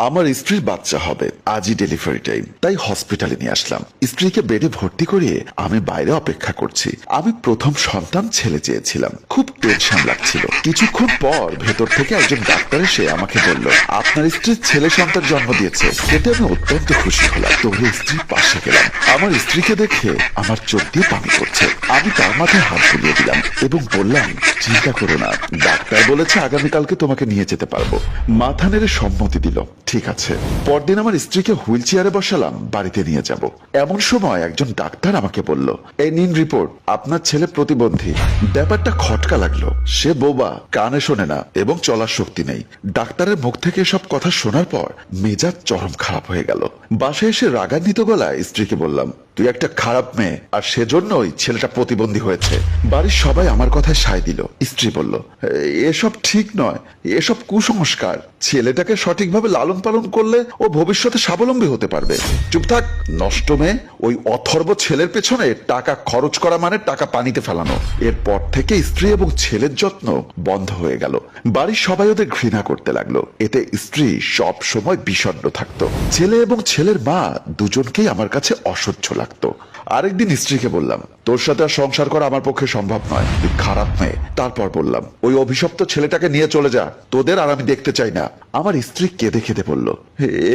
আমার স্ত্রীর বাচ্চা হবে, আজই ডেলিভারি টাইম, তাই হসপিটালে নিয়ে আসলাম। স্ত্রীকে বেডে ভর্তি করিয়ে আমি বাইরে অপেক্ষা করছি। আমি প্রথম সন্তান ছেলে চেয়েছিলাম, খুব টেনশন লাগছিল। কিছুক্ষণ পর ভেতর থেকে একজন ডাক্তার এসে আমাকে বলল, আপনার স্ত্রী ছেলে সন্তান জন্ম দিয়েছে। এতে আমি অত্যন্ত খুশি হলাম। দৌড়ে স্ত্রীর পাশে গেলাম। আমার স্ত্রীকে দেখে আমার চোখ দিয়ে পানি পড়ছে। আমি তার মাথায় হাত বুলিয়ে দিলাম এবং বললাম, চিন্তা করো না, ডাক্তার বলেছে আগামীকালকে তোমাকে নিয়ে যেতে পারবো। মাথা নেড়ে সম্মতি দিল। ঠিক আছে। পরদিন আমার স্ত্রীকে হুইল চেয়ারে বসালাম, বাড়িতে নিয়ে যাব। এমন সময় একজন ডাক্তার আমাকে বলল, এই নিন রিপোর্ট, আপনার ছেলে প্রতিবন্ধী। ব্যাপারটা খটকা লাগলো। সে বোবা, কানে শোনে না এবং চলার শক্তি নেই। ডাক্তারের মুখ থেকে সব কথা শোনার পর মেজাজ চরম খারাপ হয়ে গেল। বাসায় এসে রাগান্বিত গলায় স্ত্রীকে বললাম, তুই একটা খারাপ মেয়ে, আর সেজন্যই ছেলেটা প্রতিবন্ধী হয়েছে। বাড়ির সবাই আমার কথায় সায় দিল। স্ত্রী বলল, এসব ঠিক নয়, এসব কুসংস্কার। ছেলেটাকে সঠিকভাবে লালন পালন করলে ও ভবিষ্যতে স্বাবলম্বী হতে পারবে। চুপ থাক নষ্ট মেয়ে। ওই অথর্ব ছেলের পেছনে টাকা খরচ করা মানে টাকা পানিতে ফেলানো। এরপর থেকে স্ত্রী এবং ছেলের যত্ন বন্ধ হয়ে গেল। বাড়ির সবাই ওদের ঘৃণা করতে লাগলো। এতে স্ত্রী সব সময় বিষণ্ণ থাকতো। ছেলে এবং ছেলের মা দুজনকেই আমার কাছে অসহ্য লাগতো। আরেকদিন স্ত্রীকে বললাম, তোর সাথে আর সংসার করা আমার পক্ষে সম্ভব নয়, তুই খারাপ মেয়ে। তারপর বললাম, ওই অভিশপ্ত ছেলেটাকে নিয়ে চলে যা, তোদের আর আমি দেখতে চাই না। আমার স্ত্রী কেঁদে কেঁদে বলল,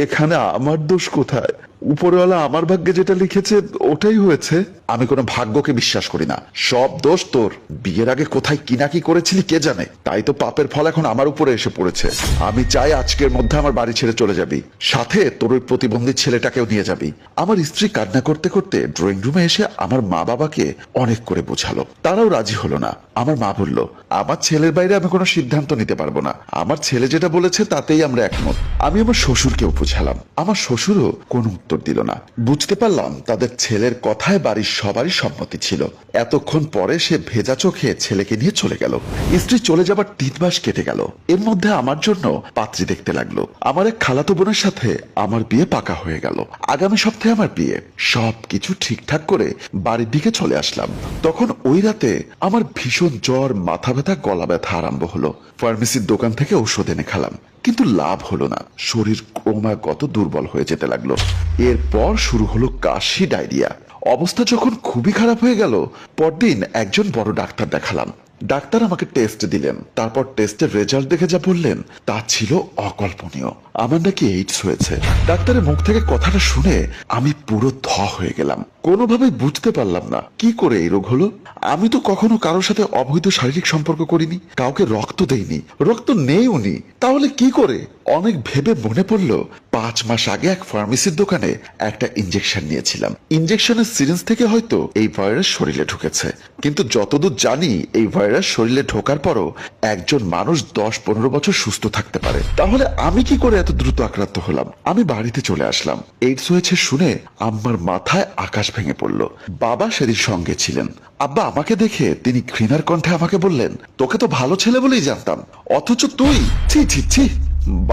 এখানে আমার দোষ কোথায়? উপরওয়ালা আমার ভাগ্যে যেটা লিখেছে ওটাই হয়েছে। আমি কোনো ভাগ্যকে বিশ্বাস করি না, সব দোষ তোর। বিয়ের আগে কোথায় কি না কি করেছিলি কে জানে, তাই তো পাপের ফল এখন আমার উপরে এসে পড়েছে। আমি চাই আজকের মধ্যে আমার বাড়ি ছেড়ে চলে যাবি, সাথে তোর ওই প্রতিবন্ধী ছেলেটাকেও নিয়ে যাবি। আমার স্ত্রী কান্না করতে করতে ড্রয়িং রুমে এসে আমার মা বাবাকে অনেক করে বোঝালো, তারাও রাজি হলো না। আমার মা বলল, আমার ছেলের বাইরে আমি কোনো সিদ্ধান্ত নিতে পারবো না, আমার ছেলে যেটা বলেছে তাতেই আমরা একমত। আমি আমার শ্বশুরকেও বোঝালাম, আমার শ্বশুরও কোনো উত্তর দিল না। বুঝতে পারলাম তাদের ছেলের কথায় বাড়ির সবারই সম্মতি ছিল। এতক্ষণ পরে সে ভেজা চোখে ছেলেকে নিয়ে চলে গেল। স্ত্রী চলে যাবার 3 মাস কেটে গেল। এর মধ্যে আমার জন্য পাত্রী দেখতে লাগলো। আমার এক খালাতো বোনের সাথে আমার বিয়ে পাকা হয়ে গেল। আগামী সপ্তাহে আমার বিয়ে। সবকিছু ঠিকঠাক করে বাড়ির দিকে চলে আসলাম। তখন ওই রাতে আমার ভীষণ জ্বর, মাথা ব্যথা, গলা ব্যথা আরম্ভ হলো। ফার্মেসির দোকান থেকে ঔষধ এনে খেলাম, কিন্তু লাভ হলো না। শরীর ক্রমাগত দুর্বল হয়ে যেতে লাগলো। এরপর শুরু হলো কাশি, ডায়রিয়া। অবস্থা যখন খুবই খারাপ হয়ে গেল, পরদিন একজন বড় ডাক্তার দেখালাম। ডাক্তার আমাকে টেস্ট দিলেন। তারপর টেস্টের রেজাল্ট দেখে যা বললেন তা ছিল অকল্পনীয়। আমার নাকি এইডস হয়েছে। ডাক্তারের মুখ থেকে কথাটা শুনে আমি পুরো থ হয়ে গেলাম। কোনোভাবেই বুঝতে পারলাম না কি করে এই রোগ হলো। আমি তো কখনো কারোর সাথে অবৈধ শারীরিক সম্পর্ক করিনি, কাউকে রক্ত দেইনি, রক্ত নেইও নি। তাহলে কি করে? অনেক ভেবে মনে পড়লো 5 মাস আগে এক ফার্মেসির দোকানে একটা ইঞ্জেকশন নিয়েছিলাম। ইঞ্জেকশনের সিরিঞ্জ থেকে হয়তো এই ভাইরাস শরীরে ঢুকেছে। কিন্তু যতদূর জানি এই ভাইরাস শরীরে ঢোকার পরও একজন মানুষ 10-15 বছর সুস্থ থাকতে পারে। তাহলে আমি কি করে এত দ্রুত আক্রান্ত হলাম? আমি বাড়িতে চলে আসলাম। এইডস হয়েছে শুনে আম্মার মাথায় আকাশ ভেঙে পড়ল। বাবা সেদিন সঙ্গে ছিলেন। আব্বা আমাকে দেখে তিনি ঘৃণার কণ্ঠে আমাকে বললেন, তোকে তো ভালো ছেলে বলেই জানতাম, অথচ তুই। ছি ছি ছি।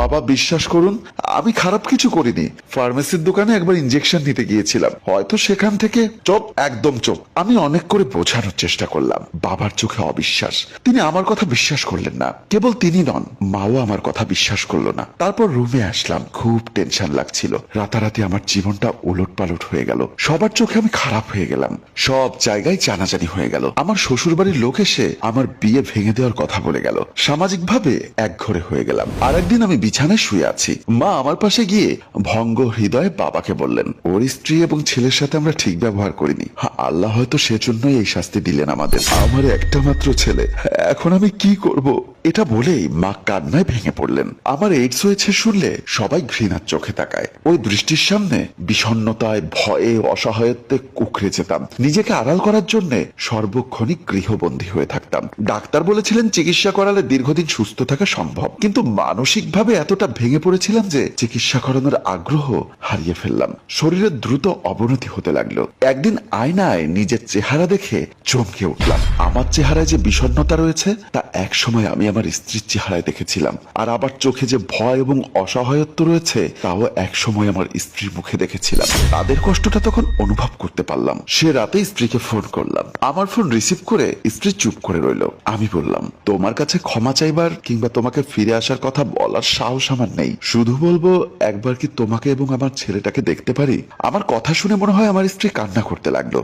বাবা বিশ্বাস করুন, আমি খারাপ কিছু করিনি। ফার্মেসির দোকানে একবার ইঞ্জেকশন নিতে গিয়েছিলাম, হয়তো সেখান থেকে। চোপ, একদম চোপ। আমি অনেক করে বোঝানোর চেষ্টা করলাম। বাবার চোখে অবিশ্বাস। তিনি আমার কথা বিশ্বাস করলেন না। কেবল তিনি নন, মাও আমার কথা বিশ্বাস করলো না। তারপর রুমে আসলাম, খুব টেনশন লাগছিল। রাতারাতি আমার জীবনটা উলট পালট হয়ে গেল। সবার চোখে আমি খারাপ হয়ে গেলাম। সব জায়গায় জানাজানি হয়ে গেল। আমার শ্বশুর বাড়ির লোক এসে আমার বিয়ে ভেঙে দেওয়ার কথা বলে গেল। সামাজিক ভাবে একঘরে হয়ে গেলাম। আরেকদিন আমি বিছানায় শুয়ে আছি। মা আমার পাশে গিয়ে ভঙ্গ হৃদয়ে বাবাকে বললেন, ওর স্ত্রী এবং ছেলের সাথে আমরা ঠিক ব্যবহার করিনি। আল্লাহ হয়তো সেজন্যই এই শাস্তি দিলেন আমাদের। আমার একটা মাত্র ছেলে, এখন আমি কি করব? এটা বলেই মা কান্নায় ভেঙে পড়লেন। আমার এইডস হয়েছে শুনলে সবাই ঘৃণার চোখে তাকায়। ওই দৃষ্টির সামনে বিষণ্ণতায়, ভয়ে, অসহায়ত্বে কুঁকড়ে যেতাম। নিজেকে আড়াল করার জন্য সর্বক্ষণিক গৃহবন্দী হয়ে থাকতাম। ডাক্তার বলেছিলেন চিকিৎসা করালে দীর্ঘদিন সুস্থ থাকা সম্ভব, কিন্তু মানসিকভাবে এতটা ভেঙে পড়েছিলাম যে চিকিৎসা করানোর আগ্রহ হারিয়ে ফেললাম। শরীরের দ্রুত অবনতি হতে লাগলো। একদিন আয়নায় আয়নায় নিজের চেহারা দেখে চমকে উঠলাম। আমার চেহারায় যে বিষণ্ণতা রয়েছে তা এক সময় আমি আমার স্ত্রীর চেহারায় দেখেছিলাম, আর আবার চোখে যে ভয় এবং অসহায়ত্ব রয়েছে তাও এক সময় আমার স্ত্রীর মুখে দেখেছিলাম। তাদের কষ্টটা তখন অনুভব করতে পারলাম। সে রাতে স্ত্রীকে ফোন করলাম। আমার ফোন রিসিভ করে স্ত্রী চুপ করে রইল। আমি বললাম, তোমার কাছে ক্ষমা চাইবার কিংবা তোমাকে ফিরে আসার কথা বলার সাহস আমার নেই, শুধু বলবো একবার কি তোমাকে এবং আমার ছেলেটাকে দেখতে পারি? আমার কথা শুনে মনে হয় আমার স্ত্রী কান্না করতে লাগলো।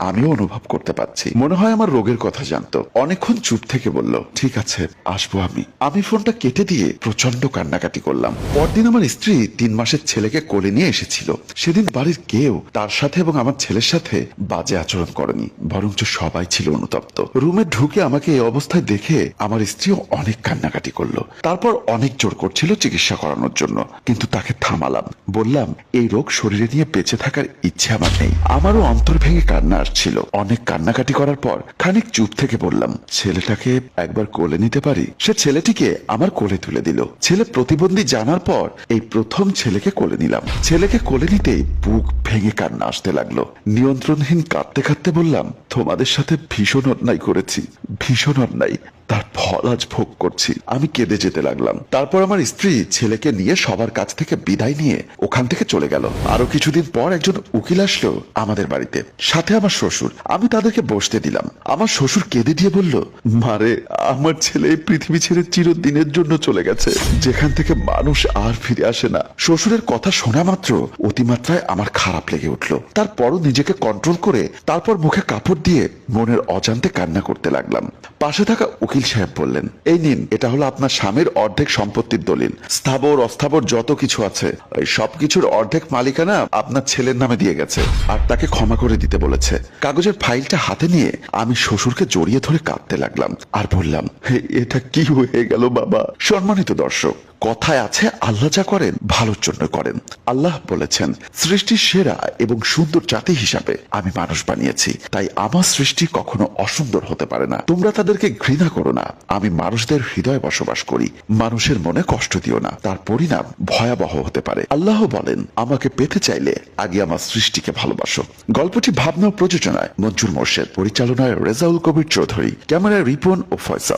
আমিও অনুভব করতে পারছি মনে হয় আমার রোগের কথা জানতো। অনেকক্ষণ চুপ থেকে বলল, ঠিক আছে আসবো। আমি ফোনটা কেটে দিয়ে প্রচন্ড কান্নাকাটি করলাম। পরদিন আমার স্ত্রী 3 মাসের ছেলেকে কোলে নিয়ে এসেছিল। সেদিন বাড়ির কেউ তার সাথে এবং আমার ছেলের সাথে বাজে আচরণ করেনি, বরঞ্চ সবাই ছিল অনুতপ্ত। রুমে ঢুকে আমাকে এই অবস্থায় দেখে আমার স্ত্রীও অনেক কান্নাকাটি করলো। তারপর অনেক জোর করছিল চিকিৎসা করানোর জন্য, কিন্তু তাকে থামালাম। বললাম, এই রোগ শরীরে নিয়ে বেঁচে থাকার ইচ্ছে আমার নেই। আমারও অন্তর ভেঙে কান্না আসছিল। অনেক কান্নাকাটি করার পর খানিক চুপ থেকে বললাম, ছেলেটাকে একবার কোলে নিতে পারি? সে ছেলেটিকে আমার কোলে তুলে দিল। ছেলে প্রতিবন্ধী জানার পর এই প্রথম ছেলেকে কোলে নিলাম। ছেলেকে কোলে নিতেই বুক ভেঙে কান্না আসতে লাগলো। নিয়ন্ত্রণহীন কাঁদতে কাঁদতে বললাম, তোমাদের সাথে ভীষণ অন্যায় করেছি, ভীষণ অন্যায়, তার ফল আজ ভোগ করছি। আমি কেঁদে যেতে লাগলাম। তারপর আমার স্ত্রী ছেলেকে নিয়ে সবার কাছ থেকে বিদায় নিয়ে ওখান থেকে চলে গেল। আরো কিছুদিন পর একজন উকিল আসলো আমাদের বাড়িতে, সাথে আমার শ্বশুর। আমি তাদেরকে বসতে দিলাম। আমার শ্বশুর কেঁদে দিয়ে বলল, মারে, আমার ছেলে এই পৃথিবী ছেড়ে চিরদিনের জন্য চলে গেছে, যেখান থেকে মানুষ আর ফিরে আসে না। শ্বশুরের কথা শোনা মাত্র অতিমাত্রায় আমার খারাপ লেগে উঠলো। তারপরও নিজেকে কন্ট্রোল করে তারপর মুখে কাপড় দিয়ে মনের অজান্তে কান্না করতে লাগলাম। পাশে থাকা উকিল সাহেব বললেন, এই নিন, এটা হলো আপনার স্বামীর অর্ধেক সম্পত্তির দলিল। স্থাবর অস্থাবর যত কিছু আছে এই সবকিছুর অর্ধেক মালিকানা আপনার ছেলের নামে দিয়ে গেছে, আর তাকে ক্ষমা করে দিতে বলেছে। কাগজের ফাইলটা হাতে নিয়ে আমি শ্বশুরকে জড়িয়ে ধরে কাঁদতে লাগলাম আর বললাম, এটা কি হয়ে গেল বাবা? সম্মানিত দর্শক, কথায় আছে, আল্লাহ যা করেন ভালোর জন্য করেন। আল্লাহ বলেছেন, সৃষ্টির সেরা এবং সুন্দর জাতি হিসাবে আমি মানুষ বানিয়েছি, তাই আমার সৃষ্টি কখনো অসুন্দর হতে পারে না। তোমরা তাদেরকে ঘৃণা করো না। আমি মানুষদের হৃদয়ে বসবাস করি। মানুষের মনে কষ্ট দিও না, তার পরিণাম ভয়াবহ হতে পারে। আল্লাহ বলেন, আমাকে পেতে চাইলে আগে আমার সৃষ্টিকে ভালোবাসো। গল্পটি ভাবনা ও প্রযোজনায় মঞ্জুর মোর্শেদ, পরিচালনায় রেজাউল কবির চৌধুরী, ক্যামেরায় রিপন ও ফয়সাল।